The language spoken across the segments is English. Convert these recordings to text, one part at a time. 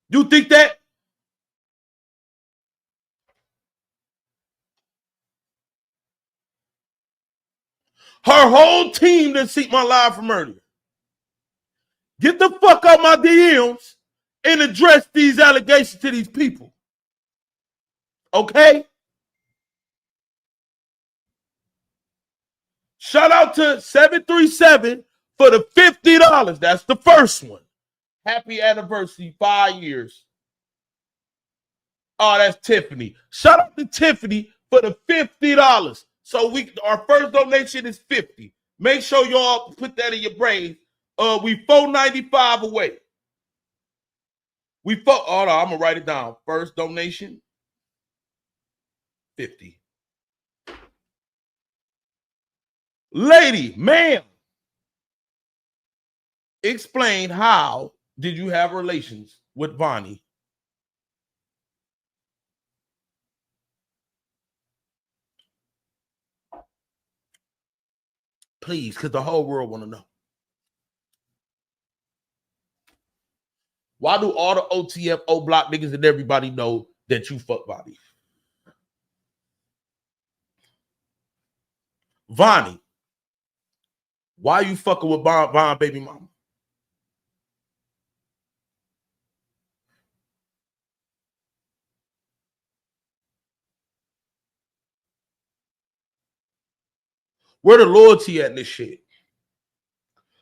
You think that? Her whole team that seek my live from earlier. Get the fuck out my DMs and address these allegations to these people. Okay? Shout out to 737 for the $50. That's the first one. Happy anniversary, 5 years. Oh, that's Tiffany. Shout out to Tiffany for the $50. So our first donation is 50. Make sure y'all put that in your brain. We $4.95 away. Hold on, I'm gonna write it down. First donation, 50. Lady, ma'am, explain how did you have relations with Vonnie? Please, because the whole world want to know. Why do all the OTF O block niggas and everybody know that you fuck Vonnie? Vonnie, why you fucking with Von baby mama? Where the loyalty at in this shit?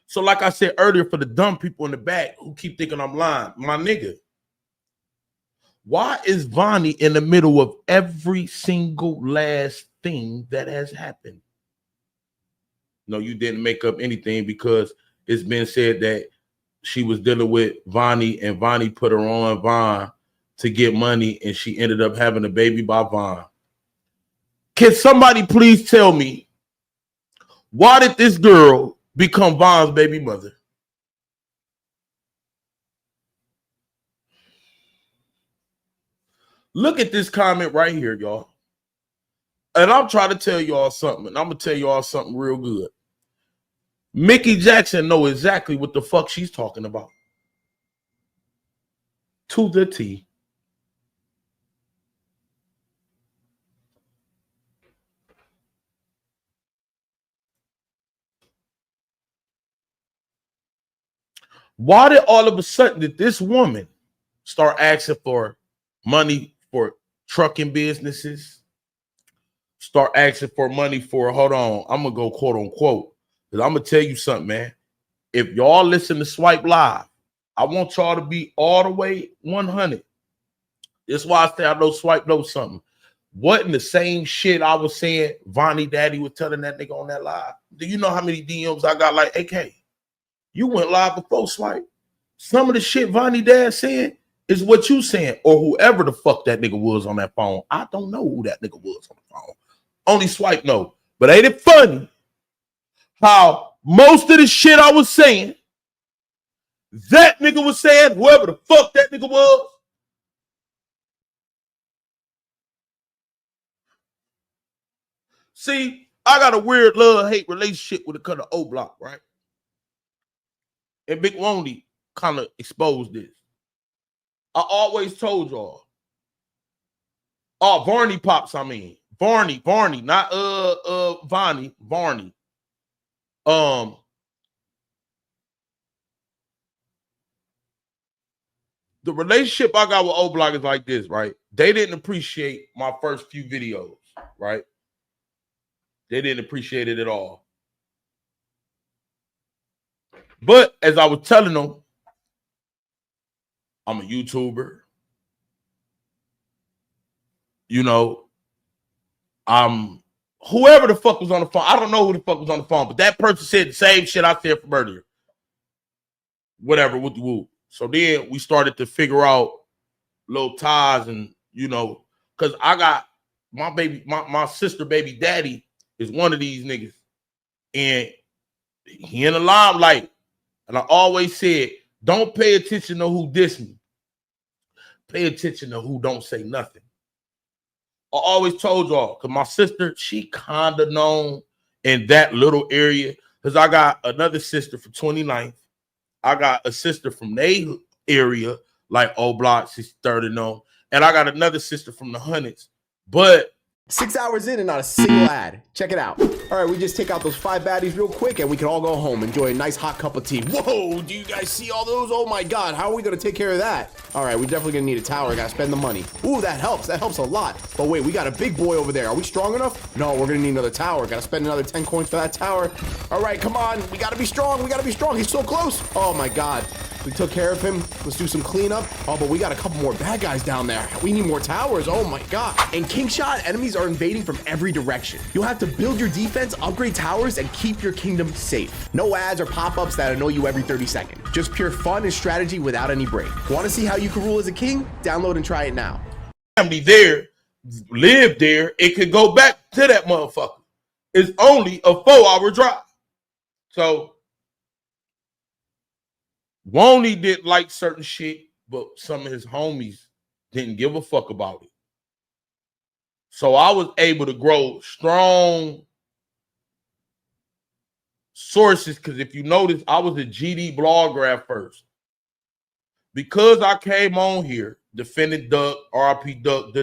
So like I said earlier, for the dumb people in the back who keep thinking I'm lying, my nigga, why is Vonnie in the middle of every single last thing that has happened? No, you didn't make up anything, because it's been said that she was dealing with Vonnie and Vonnie put her on Von to get money and she ended up having a baby by Von. Can somebody please tell me, why did this girl become Von's baby mother? Look at this comment right here, y'all. And I'm trying to tell y'all something, and I'm going to tell y'all something real good. Mickey Jackson know exactly what the fuck she's talking about. To the T. Why did all of a sudden did this woman start asking for money for trucking businesses? Start asking for money for, hold on, I'm going to go quote unquote. Because I'm going to tell you something, man. If y'all listen to Swipe Live, I want y'all to be all the way 100. That's why I say I know Swipe knows something. Wasn't the same shit I was saying Vonnie Daddy was telling that nigga on that live? Do you know how many DMs I got like, AK, you went live before Swipe? Some of the shit Vonnie Dad said is what you saying, or whoever the fuck that nigga was on that phone. I don't know who that nigga was on the phone. Only Swipe know. But ain't it funny how most of the shit I was saying, that nigga was saying, whoever the fuck that nigga was? See, I got a weird love-hate relationship with the kind of O Block, right? And Big Wondy kind of exposed this. I always told y'all. Oh, Varney Pops, I mean. Varney, not Vonnie, Varney. The relationship I got with O Block is like this, right? They didn't appreciate my first few videos, right? They didn't appreciate it at all. But as I was telling them, I'm a YouTuber. You know, I'm whoever the fuck was on the phone. I don't know who the fuck was on the phone, but that person said the same shit I said from earlier. Whatever, with the woo. So then we started to figure out little ties, and you know, because I got my baby, my sister baby daddy is one of these niggas, and he in the limelight. And I always said, don't pay attention to who diss me. Pay attention to who don't say nothing. I always told y'all, because my sister, she kind of known in that little area, because I got another sister from 29th. I got a sister from their area, like O Block, she's 30 known. And I got another sister from the hundreds. But 6 hours in and not a single ad. Check it out. All right, we just take out those 5 baddies real quick and we can all go home, enjoy a nice hot cup of tea. Whoa, do you guys see all those? Oh my God, how are we gonna take care of that? All right, we're definitely gonna need a tower, gotta spend the money. Ooh, that helps a lot. But wait, we got a big boy over there. Are we strong enough? No, we're gonna need another tower. Gotta spend another 10 coins for that tower. All right, come on, we gotta be strong, He's so close. Oh my God. We took care of him. Let's do some cleanup. Oh, but we got a couple more bad guys down there. We need more towers. Oh my God. In King Shot, enemies are invading from every direction. You'll have to build your defense, upgrade towers, and keep your kingdom safe. No ads or pop-ups that annoy you every 30 seconds. Just pure fun and strategy without any break. Want to see how you can rule as a king? Download and try it now. Family there, live there, it could go back to that motherfucker. It's only a 4-hour drive. So Vonnie didn't like certain shit, but some of his homies didn't give a fuck about it. So I was able to grow strong sources, because if you notice, I was a GD blogger at first. Because I came on here, defending Duck, RP Duck,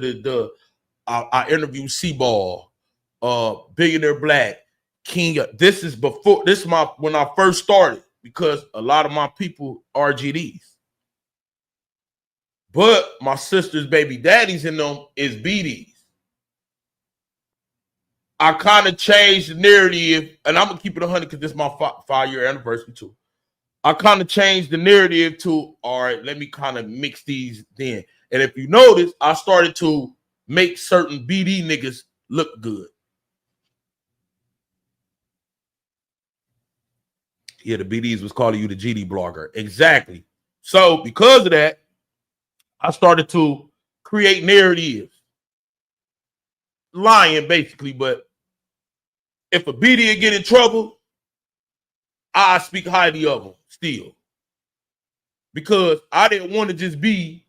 I interviewed C-Ball, Billionaire Black, King. This is when I first started, because a lot of my people are GDs. But my sister's baby daddies in them is BDs. I kind of changed the narrative, and I'm going to keep it 100 because this is my 5-year anniversary too. I kind of changed the narrative to, all right, let me kind of mix these then. And if you notice, I started to make certain BD niggas look good. Yeah, the BDs was calling you the GD blogger. Exactly. So because of that, I started to create narratives. Lying, basically, but if a BD get in trouble, I speak highly of them still. Because I didn't want to just be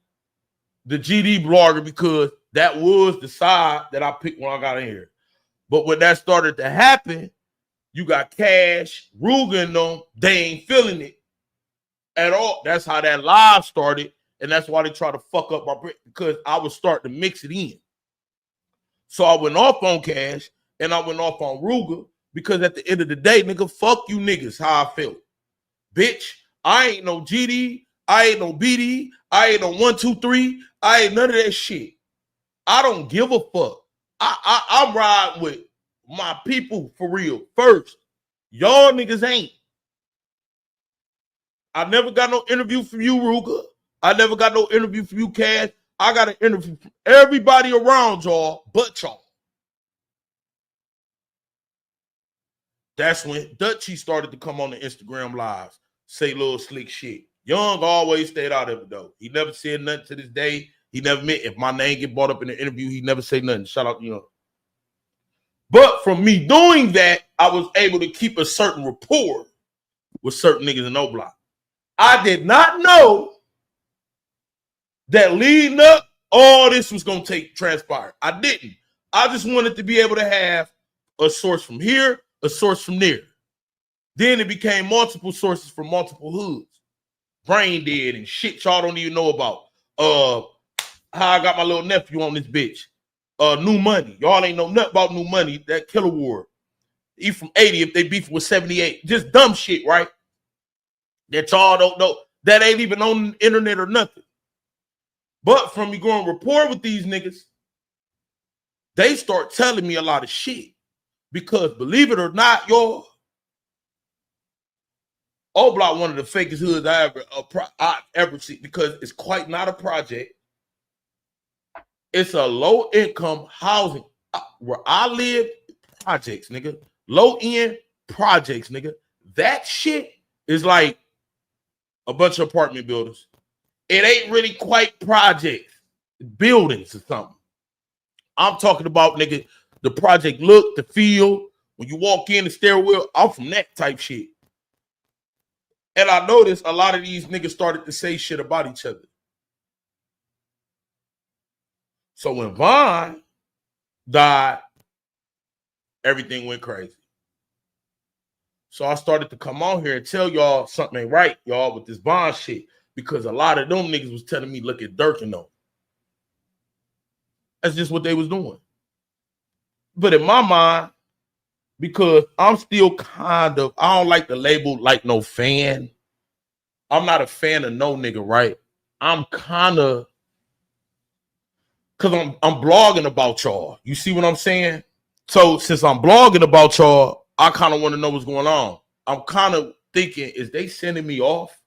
the GD blogger, because that was the side that I picked when I got in here. But when that started to happen, you got Cash, Ruger and them, they ain't feeling it at all. That's how that live started, and that's why they try to fuck up my break, because I was starting to mix it in. So I went off on Cash, and I went off on Ruger, because at the end of the day, nigga, fuck you niggas, how I felt. Bitch, I ain't no GD, I ain't no BD, I ain't no 1, 2, 3, I ain't none of that shit. I don't give a fuck. I'm riding with my people for real first. Y'all niggas ain't. I never got no interview from you, Ruger. I never got no interview from you, Cash. I got an interview from everybody around y'all but y'all. That's when Dutchy started to come on the Instagram lives, say little slick shit. Young always stayed out of it, though. He never said nothing to this day. He never meant, if my name get brought up in the interview, he never say nothing. Shout out to Young. But from me doing that, I was able to keep a certain rapport with certain niggas in O-Block. I did not know that leading up, all this was going to transpire. I didn't. I just wanted to be able to have a source from here, a source from there. Then it became multiple sources from multiple hoods. Brain dead and shit y'all don't even know about. How I got my little nephew on this bitch. New Money. Y'all ain't know nothing about New Money. That Killer War. He from 80 if they beef with 78. Just dumb shit, right? That y'all don't know. That ain't even on the internet or nothing. But from me going rapport with these niggas, they start telling me a lot of shit. Because believe it or not, y'all, O-Block one of the fakest hoods I ever seen, because it's quite not a project. It's a low-income housing. Where I live, projects, nigga. Low-end projects, nigga. That shit is like a bunch of apartment buildings. It ain't really quite projects. Buildings or something. I'm talking about, nigga, the project look, the feel. When you walk in the stairwell, I'm from that type shit. And I noticed a lot of these niggas started to say shit about each other. So when Von died, everything went crazy. So I started to come on here and tell y'all something ain't right, y'all, with this Von shit. because a lot of them niggas was telling me, look at Durk and them. That's just what they was doing. But in my mind, because I'm still kind of, I don't like the label like no fan. I'm not a fan of no nigga, right? I'm kind of, because I'm blogging about y'all. You see what I'm saying? So since I'm blogging about y'all, I kind of want to know what's going on. I'm kind of thinking, is they sending me off?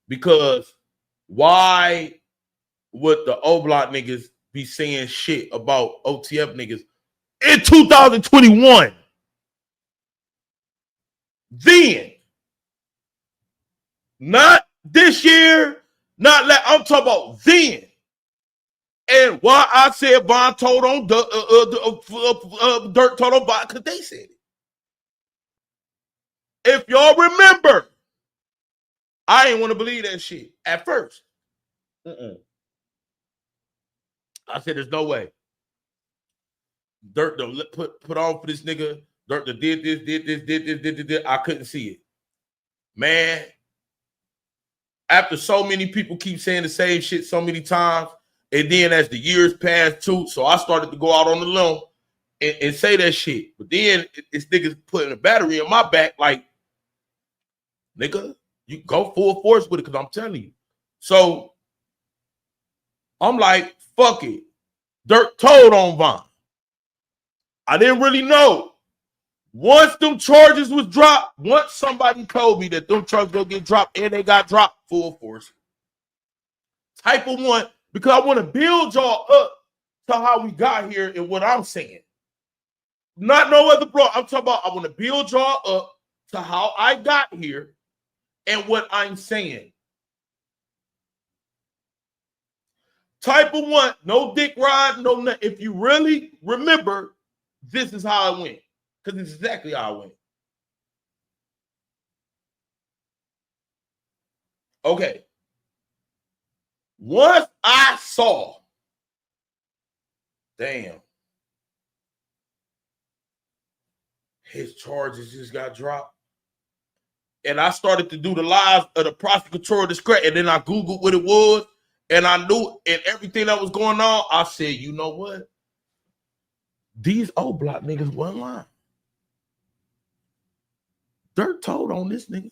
Because why would the O Block niggas be saying shit about OTF niggas in 2021? Then, not this year, not like I'm talking about then. And why I said Von told on Durk told on Von, because they said it. If y'all remember, I didn't want to believe that shit at first. I said, there's no way. Durk done put on for this nigga. Durk done did this. I couldn't see it. Man, after so many people keep saying the same shit so many times, and then as the years passed too, so I started to go out on the limb and say that shit. But then this nigga's putting a battery in my back like, nigga, you go full force with it, because I'm telling you. So I'm like, fuck it. Durk told on Von. I didn't really know. Once them charges was dropped, once somebody told me that them charges gonna get dropped, and they got dropped full force. Type of one, because I want to build y'all up to how we got here and what I'm saying. Not no other bro. I'm talking about I want to build y'all up to how I got here and what I'm saying. Type of one, no dick ride, no nothing. If you really remember, this is how I went. Because it's exactly how I went. Okay. Once I saw, damn, his charges just got dropped. And I started to do the lives of the prosecutorial discretion. And then I Googled what it was. And I knew, and everything that was going on, I said, you know what? These O Block niggas wasn't lying. Durk told on this nigga.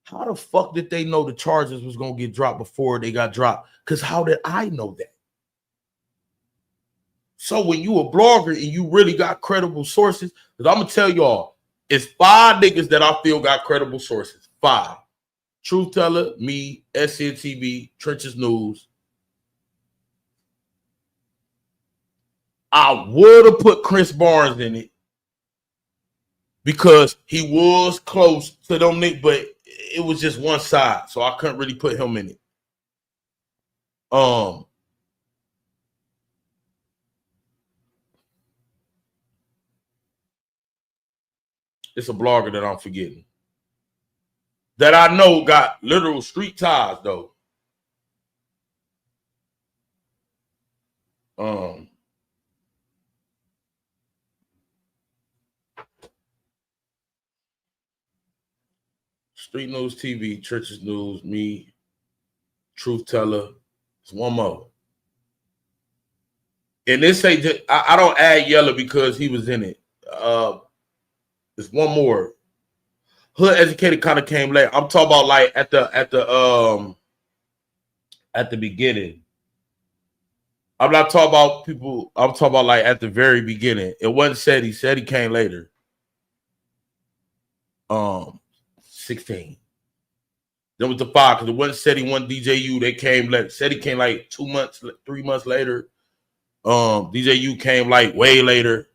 How the fuck did they know the charges was going to get dropped before they got dropped? Because how did I know that? So when you a blogger and you really got credible sources, because I'm going to tell y'all, it's 5 niggas that I feel got credible sources. 5. Truth Teller, me, SNTV, Trenches News. I would have put Chris Barnes in it because he was close to them niggas, but it was just one side, so I couldn't really put him in it. It's a blogger that I'm forgetting. That I know got literal street ties, though. Street News TV, Churches News, me, Truth Teller. It's one more. And this ain't I don't add Yellow because he was in it. There's one more. Hood Educated kind of came late. I'm talking about like at the beginning. I'm not talking about people. I'm talking about like at the very beginning. It wasn't said. He said he came later. 16. Then with the 5, because it wasn't said he won DJU. They came later. Said he came like 2 months, 3 months later. DJU came like way later.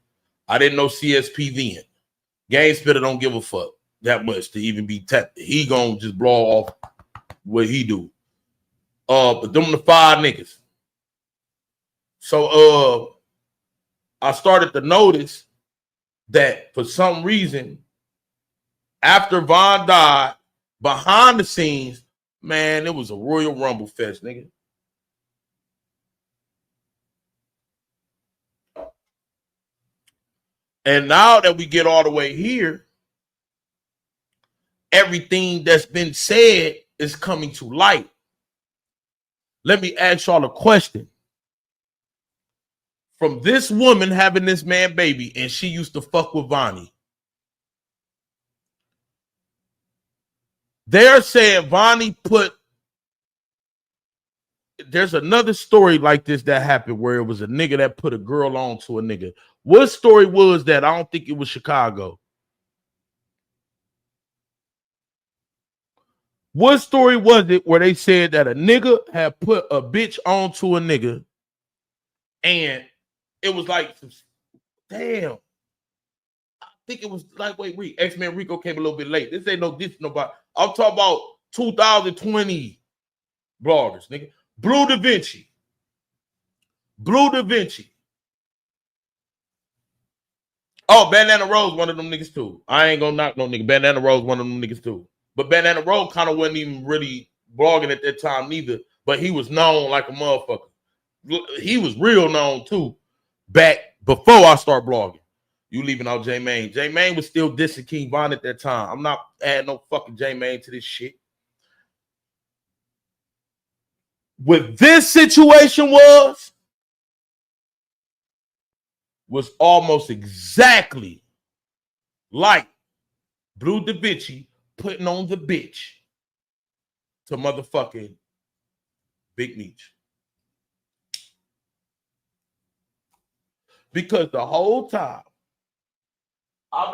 I didn't know CSP then. Game Spitter don't give a fuck that much to even be tapped. He gonna just blow off what he do. But them the 5 niggas. So I started to notice that for some reason, after Von died, behind the scenes, man, it was a Royal Rumble fest, nigga. And now that we get all the way here, everything that's been said is coming to light. Let me ask y'all a question. From this woman having this man baby, and she used to fuck with Vonnie. They're saying Vonnie put. There's another story like this that happened where it was a nigga that put a girl on to a nigga. What story was that? I don't think it was Chicago. What story was it where they said that a nigga had put a bitch onto a nigga and it was like, damn. I think it was lightweight X-Men Rico came a little bit late. This ain't no this nobody. I'm talking about 2020 bloggers, nigga. Blue Da Vinci. Oh, Bandana Rose, one of them niggas too. I ain't gonna knock no nigga. Bandana Rose, one of them niggas too. But Bandana Rose kind of wasn't even really blogging at that time neither. But he was known like a motherfucker. He was real known too back before I start blogging. You leaving out J Mane. J Mane was still dissing King Von at that time. I'm not adding no fucking J Mane to this shit. What this situation was almost exactly like Blue Da Vinci putting on the bitch to motherfucking Big Meech. Because the whole time, I'm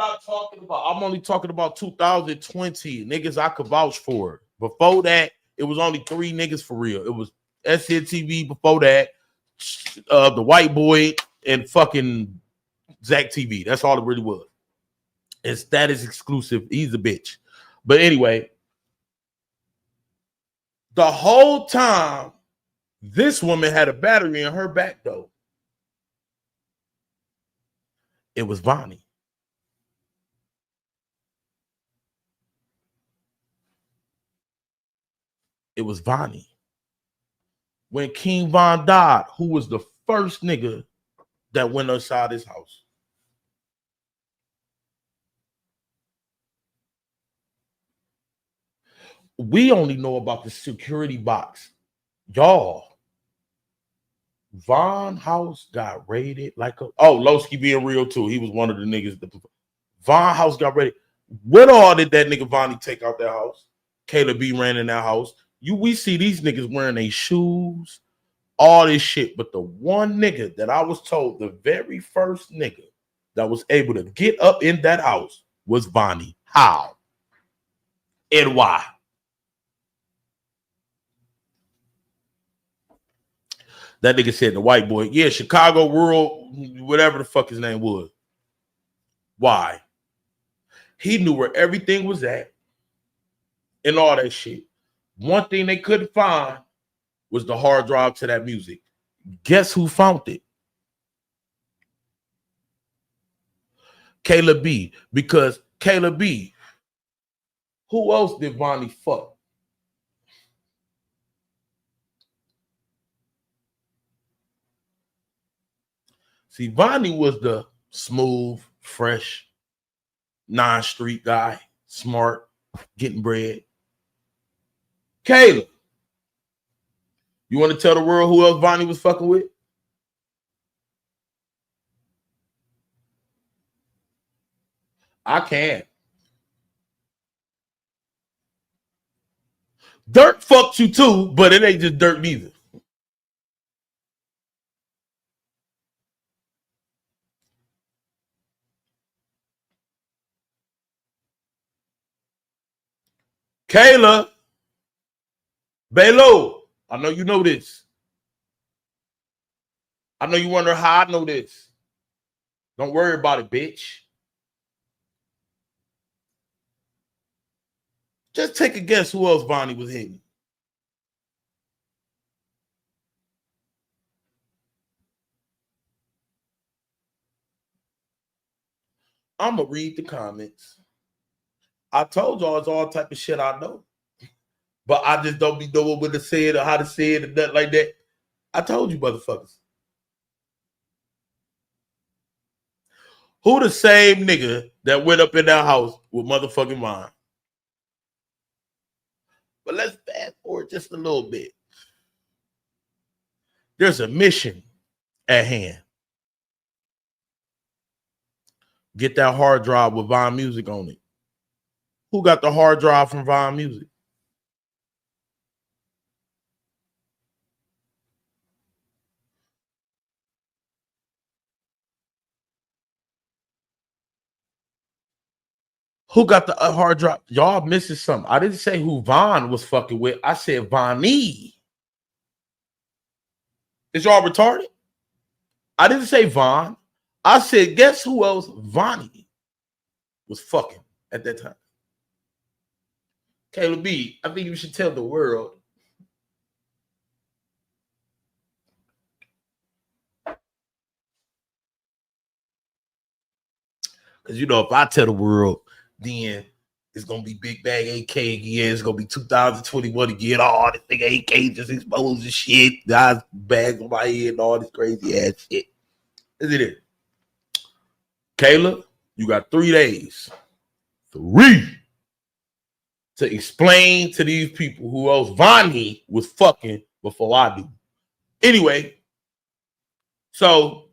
only talking about 2020 niggas I could vouch for. Before that, it was only 3 niggas for real. It was SNTV before that, the white boy, and fucking Zach TV. That's all it really was. And status exclusive. He's a bitch. But anyway, the whole time, this woman had a battery in her back, though. It was Vonnie. It was Vonnie. When King Von died, who was the first nigga that went inside his house? We only know about the security box. Y'all, Von house got raided like a... Oh, Lowski being real too. He was one of the niggas. Von house got raided. What all did that nigga Vonnie take out that house? Caleb B ran in that house. We see these niggas wearing their shoes, all this shit. But the one nigga that I was told, the very first nigga that was able to get up in that house was Vonnie. How? And why? That nigga said the white boy. Yeah, Chicago rural, whatever the fuck his name was. Why? He knew where everything was at and all that shit. One thing they couldn't find was the hard drive to that music. Guess who found it? Caleb B. Because Caleb B. Who else did Vonnie fuck? See, Vonnie was the smooth, fresh, non-street guy, smart, getting bread. Caleb, you want to tell the world who else Vonnie was fucking with? I can't. Durk fucked you too, but it ain't just Durk neither. Kayla, Belo, I know you know this. I know you wonder how I know this. Don't worry about it, bitch. Just take a guess who else Vonnie was hitting. I'm going to read the comments. I told y'all it's all type of shit I know. But I just don't be knowing what to say it or how to say it or nothing like that. I told you, motherfuckers. Who the same nigga that went up in that house with motherfucking mine? But let's fast forward just a little bit. There's a mission at hand. Get that hard drive with Von Music on it. Who got the hard drive from Von Music? Who got the hard drive? Y'all missing something. I didn't say who Von was fucking with. I said Vonnie. Is y'all retarded? I didn't say Von. I said, guess who else Vonnie was fucking at that time? Caleb B, I think you should tell the world. Because, you know, if I tell the world, then it's going to be Big Bag AK again. It's going to be 2021 again. Oh, this nigga AK just exposed the shit. Guys, bags on my head and all this crazy ass shit. Isn't it? Kayla, you got 3 days. 3 to explain to these people who else Vonnie was fucking before I do. Anyway, so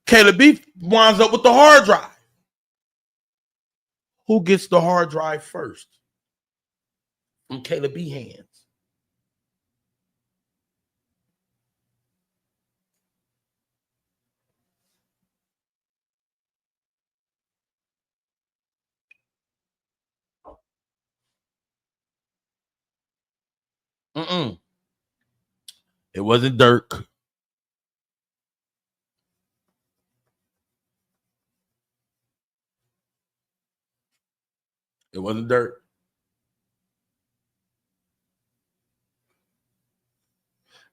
Kayla B winds up with the hard drive. Who gets the hard drive first? From Kayla B hands. It wasn't Durk. It wasn't Durk.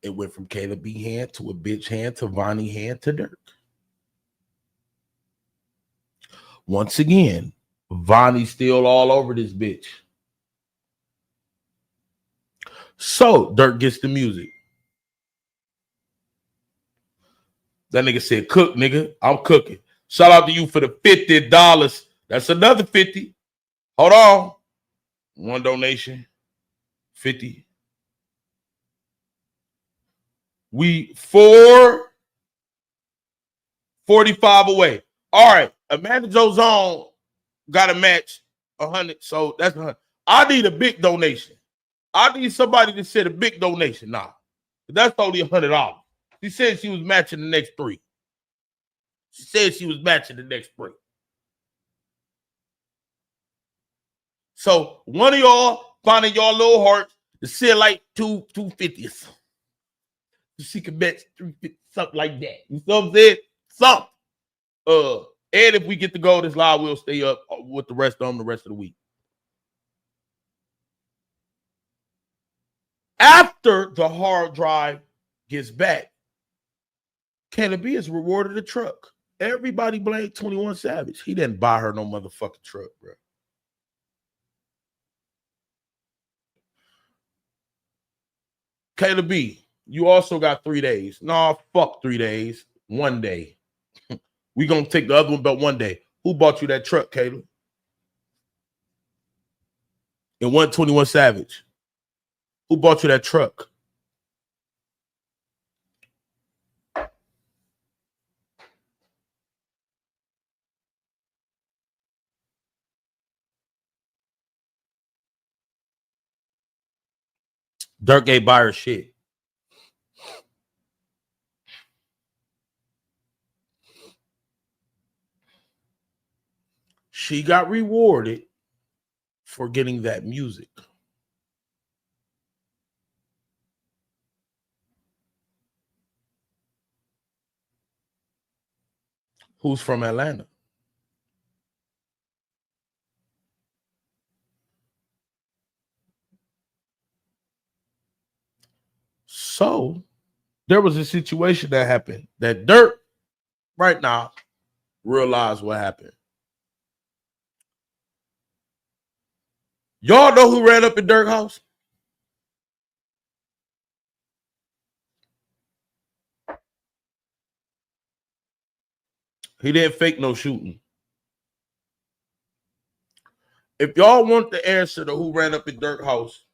It went from Kayla B hand to a bitch hand to Vonnie hand to Durk. Once again, Vonnie's still all over this bitch. So Durk gets the music. That nigga said, cook, nigga. I'm cooking. Shout out to you for the $50. That's another 50. Hold on. One donation. 50. We 445 away. All right. Amanda Joe's on got a match 100. So that's 100. I need a big donation. I need somebody to send a big donation. Nah. That's only $100. She said she was matching the next 3. She said she was matching the next 3. So one of y'all finding y'all little hearts to send like 250s. She can match 350, something like that. You know what I'm saying? Something. And if we get to go this live, we'll stay up with the rest of them the rest of the week. After the hard drive gets back, Kayla B is rewarded a truck. Everybody blamed 21 Savage. He didn't buy her no motherfucking truck, bro. Kayla B, you also got 3 days. No, fuck 3 days. 1 day. We gonna take the other one, but 1 day. Who bought you that truck, Kayla? It wasn't 21 Savage. Who bought you that truck? Durk ain't buy her shit. She got rewarded for getting that music. Who's from Atlanta? So there was a situation that happened that Durk right now realized what happened. Y'all know who ran up in Durk's house? He didn't fake no shooting. If y'all want the answer to who ran up in Durk house,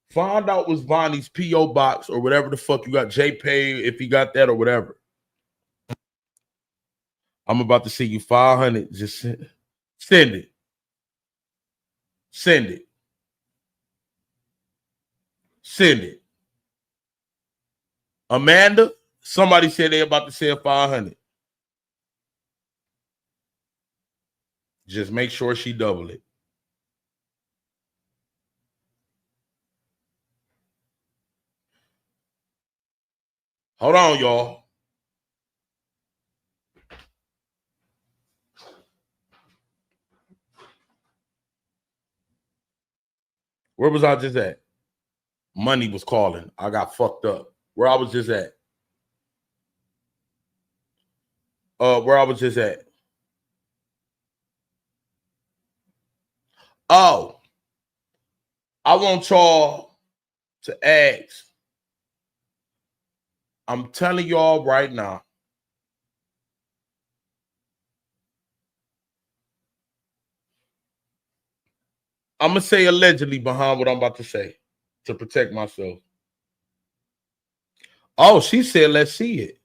find out was Vonnie's P.O. box or whatever the fuck you got, JPay, if he got that or whatever. I'm about to see you 500. Just send it. Send it. Send it. Amanda, somebody said they about to send 500. Just make sure she double it. Hold on, y'all. Where was I just at? Money was calling. I got fucked up. Where I was just at. Where I was just at. Oh, I want y'all to ask. I'm telling y'all right now. I'm going to say allegedly behind what I'm about to say to protect myself. Oh, she said, let's see it.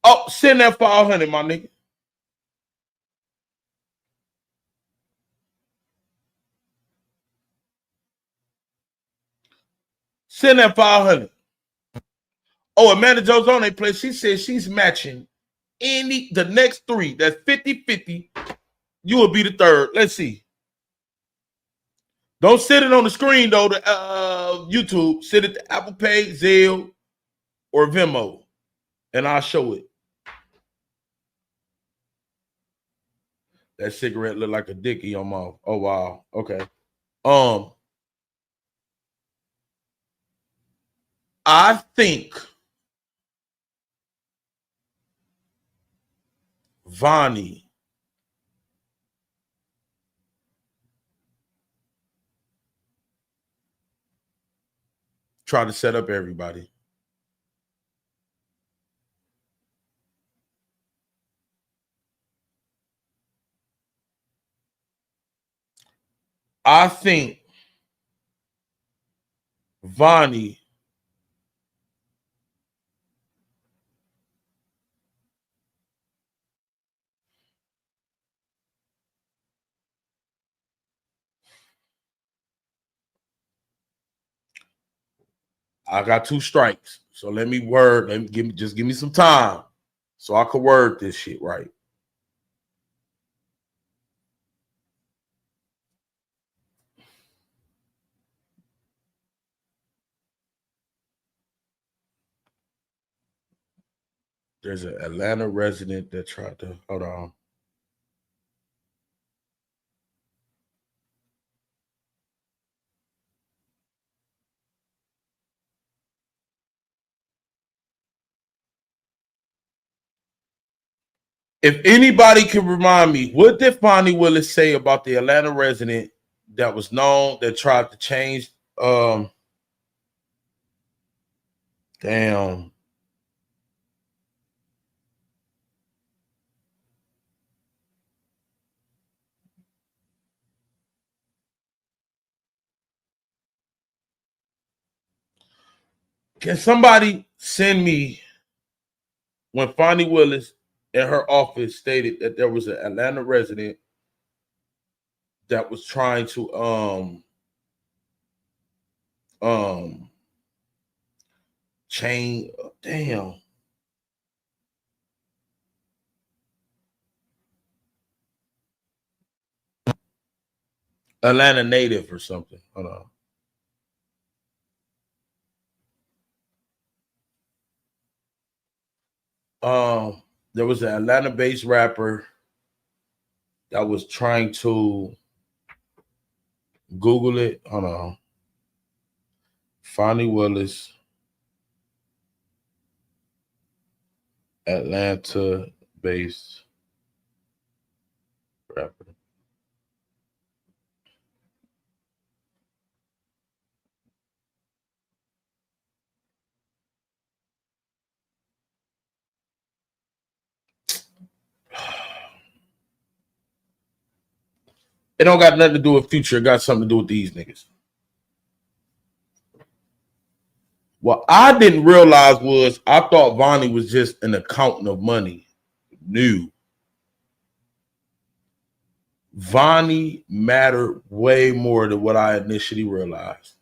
Oh, send that 500, my nigga. Send that 500. Oh, Amanda Joe's on that place. She said she's matching the next three. That's 50-50. You will be the third. Let's see. Don't sit it on the screen, though, to YouTube. Sit it to Apple Pay, Zelle, or Venmo, and I'll show it. That cigarette look like a dick in your mouth. Oh, wow. Okay. I think Vonnie tried to set up everybody. I think Vonnie I got 2 strikes. So let me give me some time so I can word this shit right. There's an Atlanta resident that tried to hold on. If anybody can remind me, what did Fonnie Willis say about the Atlanta resident that was known that tried to change? Damn. Can somebody send me when Fonnie Willis in her office stated that there was an Atlanta resident that was trying to change? Damn. Atlanta native or something. Hold on. There was an Atlanta-based rapper that was trying to Google it. Hold on. Fonnie Willis, Atlanta-based rapper. It don't got nothing to do with Future. It got something to do with these niggas. What I didn't realize was I thought Vonnie was just an accountant of money. New. Vonnie mattered way more than what I initially realized.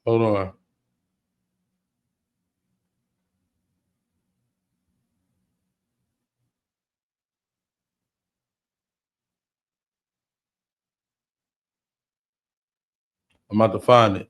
Hold on. I'm about to find it.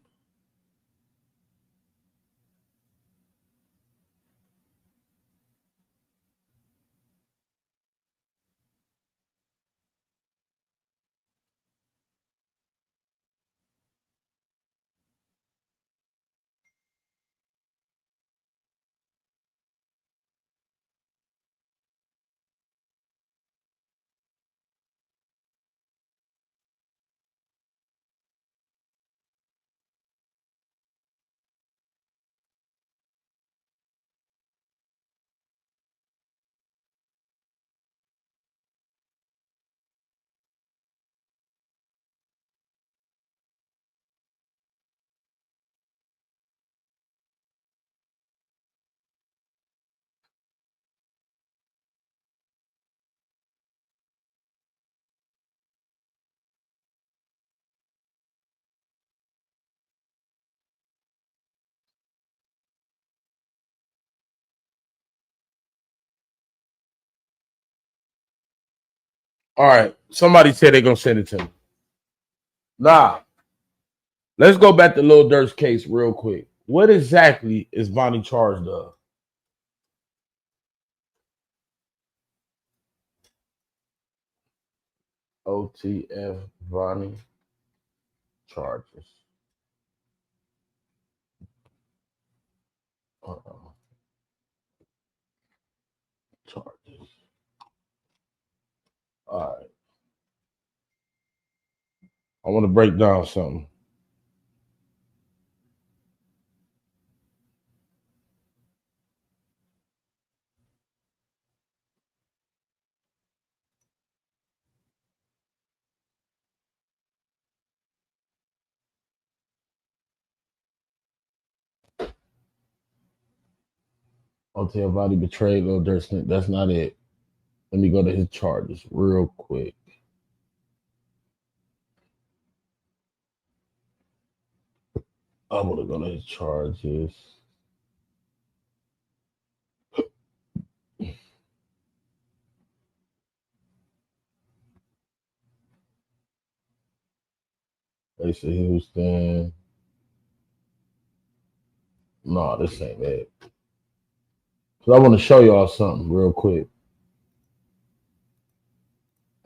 All right. Somebody said they're gonna send it to me. Nah. Let's go back to Lil Durk's case real quick. What exactly is Vonnie charged of? OTF Vonnie charges. Charges. All right. I want to break down something. OTF Vonnie betrayed Lil Durk. That's not it. Let me go to his charges real quick. I'm gonna go to his charges. Lacey Houston. No, this ain't it. So I want to show y'all something real quick.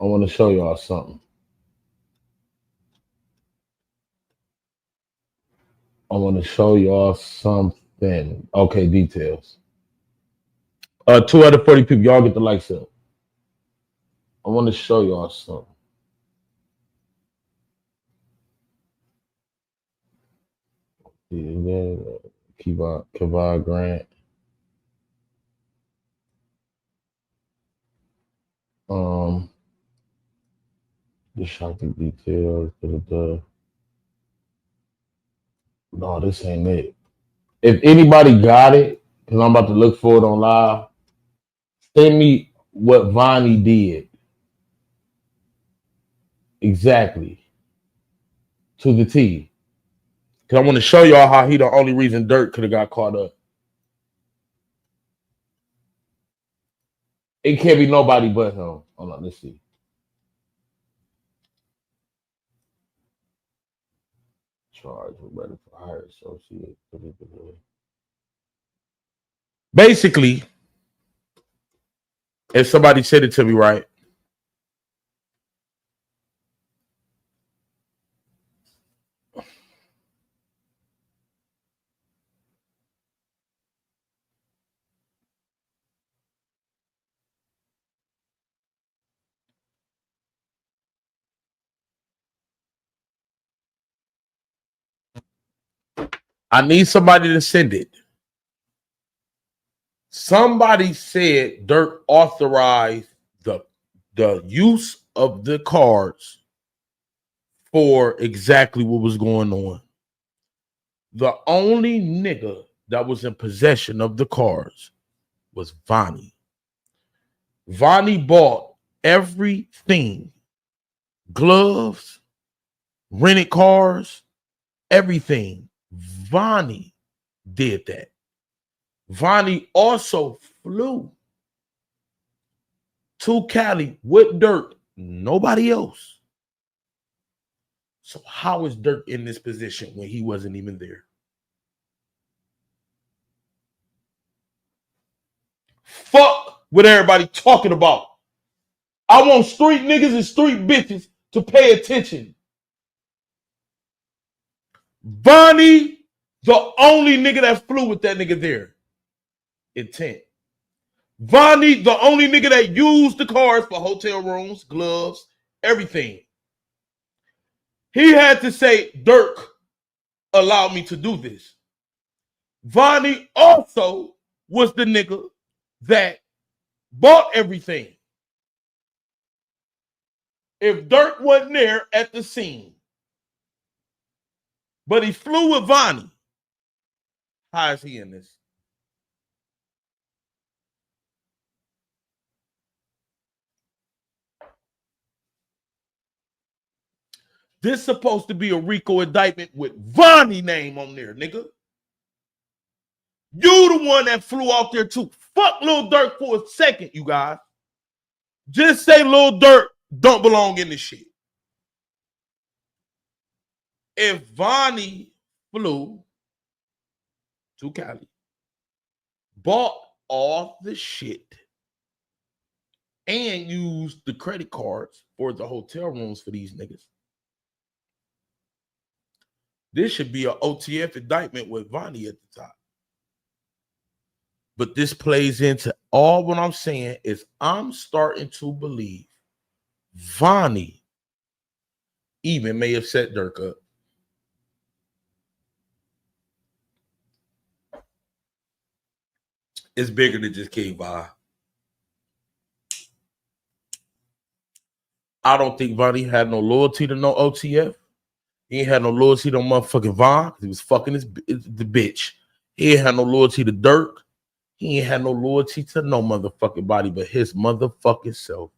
I want to show y'all something. I want to show y'all something. Okay, details. 240 people. Y'all get the likes up. I want to show y'all something. Yeah, Kevon Grant. The shocking details. No, this ain't it. If anybody got it, because I'm about to look for it on live, send me what Vonnie did exactly to the T. Because I want to show y'all how he the only reason Durk could have got caught up. It can't be nobody but him. Hold on, let's see. Charge ready for hire associate. Basically, if somebody said it to me right, I need somebody to send it. Somebody said Durk authorized the use of the cards for exactly what was going on. The only nigga that was in possession of the cards was Vonnie. Vonnie bought everything. Gloves, rented cars, everything. Vonnie did that. Vonnie also flew to Cali with Durk. Nobody else. So how is Durk in this position when he wasn't even there? Fuck what everybody talking about. I want street niggas and street bitches to pay attention. Vonnie, the only nigga that flew with that nigga there. Intent. Vonnie, the only nigga that used the cars for hotel rooms, gloves, everything. He had to say, Durk allowed me to do this. Vonnie also was the nigga that bought everything. If Durk wasn't there at the scene, but he flew with Vonnie, how is he in this? This supposed to be a RICO indictment with Vonnie name on there, nigga. You the one that flew out there too. Fuck Lil Durk for a second, you guys. Just say Lil Durk don't belong in this shit. If Vonnie flew to Cali, bought all the shit, and used the credit cards for the hotel rooms for these niggas, this should be an OTF indictment with Vonnie at the top. But this plays into all what I'm saying is I'm starting to believe Vonnie even may have set Durk up. It's bigger than just King Von. I don't think Vonnie had no loyalty to no OTF. He ain't had no loyalty to motherfucking Von because he was fucking the bitch. He ain't had no loyalty to Durk. He ain't had no loyalty to no motherfucking body but his motherfucking self.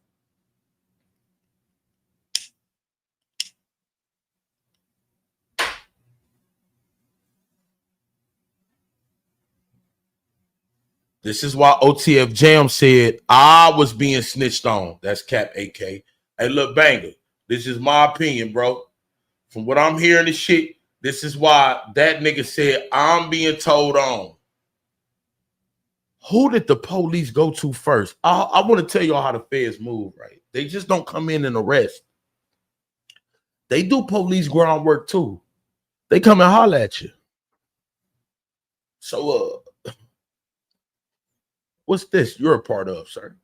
This is why OTF Jam said I was being snitched on. That's Cap AK. Hey, look, Banger, this is my opinion, bro. From what I'm hearing this shit, this is why that nigga said I'm being told on. Who did the police go to first? I want to tell y'all how the feds move, right? They just don't come in and arrest. They do police groundwork too. They come and holler at you. So, what's this you're a part of, sir?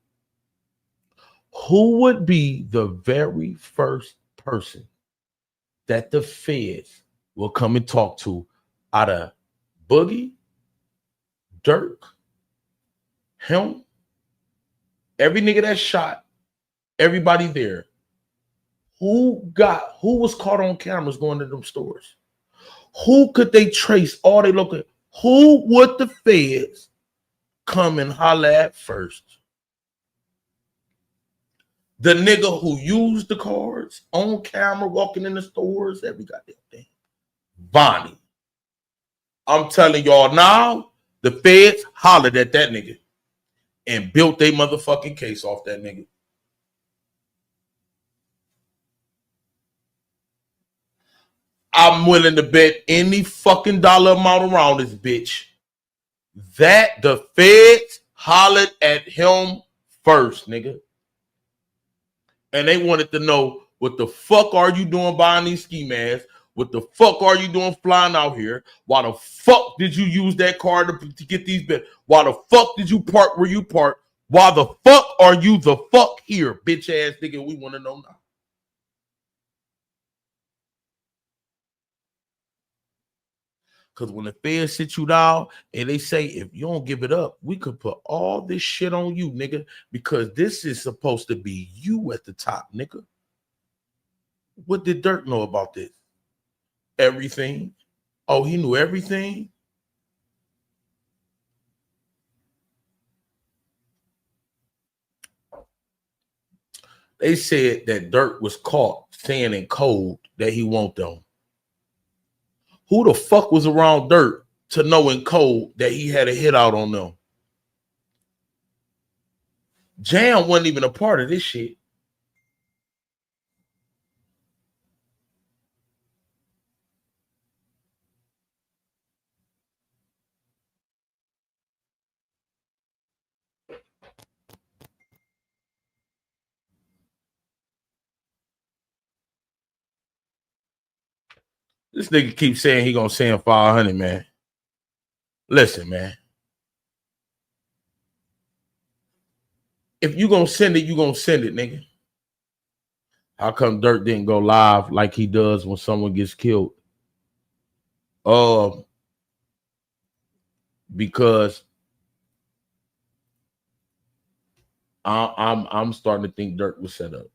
Who would be the very first person that the feds will come and talk to out of Boogie, Durk, him, every nigga that shot, everybody there? Who was caught on cameras going to them stores? Who could they trace all they local? Who would the feds come and holler at first? The nigga who used the cards on camera, walking in the stores, every goddamn thing. Vonnie. I'm telling y'all now, the feds hollered at that nigga and built their motherfucking case off that nigga. I'm willing to bet any fucking dollar amount around this bitch that the feds hollered at him first, nigga. And they wanted to know, what the fuck are you doing buying these ski masks? What the fuck are you doing flying out here? Why the fuck did you use that car to get these beds? Why the fuck did you park where you parked? Why the fuck are you the fuck here, bitch ass nigga? We want to know now. Because when the feds sit you down and they say, if you don't give it up, we could put all this shit on you, nigga, because this is supposed to be you at the top, nigga. What did Durk know about this? Everything. Oh, he knew everything? They said that Durk was caught saying in code that he want them. Who the fuck was around Durk to know in code that he had a hit out on them? Jam wasn't even a part of this shit. This nigga keeps saying he gonna send 500, man. Listen, man. If you gonna send it, you gonna send it, nigga. How come Durk didn't go live like he does when someone gets killed? Because I'm starting to think Durk was set up.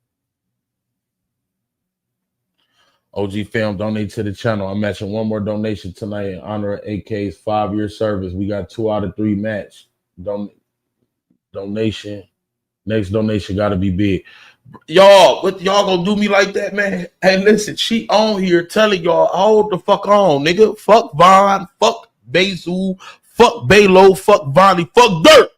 OG fam, donate to the channel. I'm matching one more donation tonight in honor of AK's 5-year service. We got 2 out of 3 match. Donation. Next donation got to be big. Y'all, what y'all gonna do me like that, man? Hey, listen, she on here telling y'all, hold the fuck on, nigga. Fuck Von, fuck Basil, fuck Balo, fuck Vonnie, fuck Durk.